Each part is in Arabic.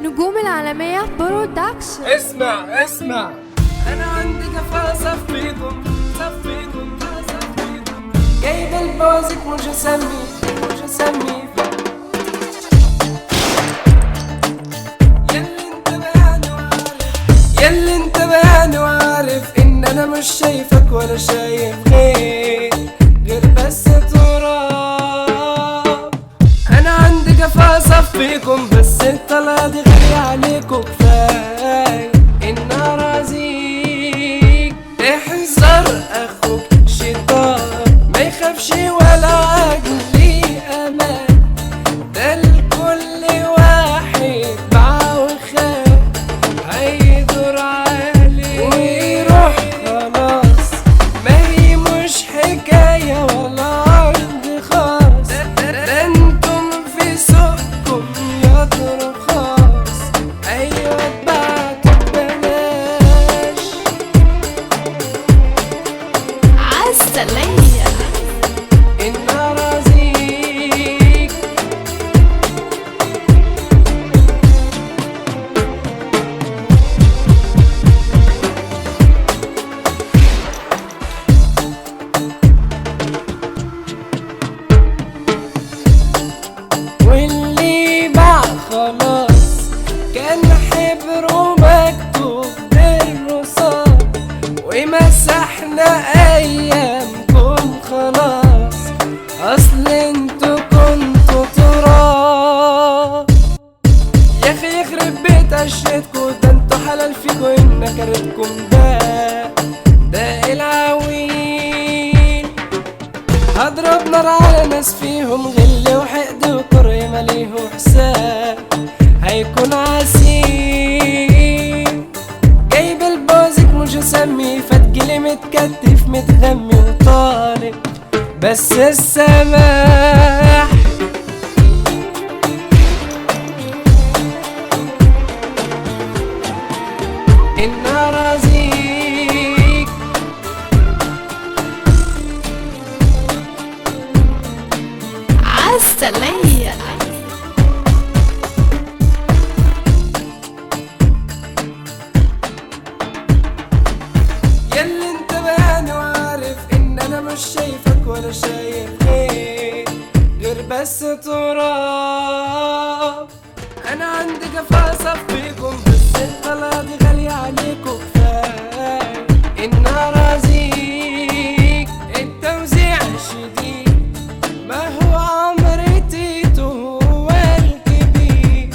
نجوم العالمية برودكشن. اسمع انا عندي جفا صفيكم جايب البوزك مش هسمي ياللي انت بياني وعارف ان انا مش شايفك ولا شايف غير بس تراب. انا عندي جفا صفيكم بس الطلعة دي غالية عليكم كفاية ان ارازيك احذر اخوك شيطان ما يخافش ولا عقلي امان ده لكل واحد باع وخاف هيدور عليه ويروح خلاص ما هي مش حكاية ولا عرض خاص ده انتم في سوقكم يا رخاص ايوه اتبعتوا ببلاش عالسلية ان ارازيك واللي باع خلاص كان حبره مكتوب بالرصاص ومسحنا ايامكم خلاص اصل انتوا كنتوا تراب. يا اخي يخرب بيت عشتكوا ده انتوا حلال فيكوا ان نكرتكم ده العويل هضرب نار على ناس فيهم غل وحقد وكره ماليهم حساب هيكون عسير جايب البوزك مش هسمي فتجيلي متكتف متغمي وطالب بس السماح ان ارازيك عالسلية ياللي انت بياني وعارف ان انا مش شايفك ولا شايف غير بس تراب. انا عندي جفا صفيكم بس الطلعة دي غالية عليكم كفاية ان ارازيك التوزيع شديد ما هو عمري تيتو هو الكبير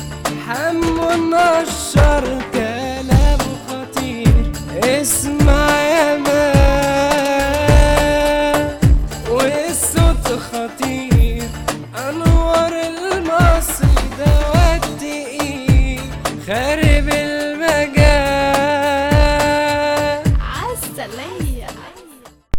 حمو النشر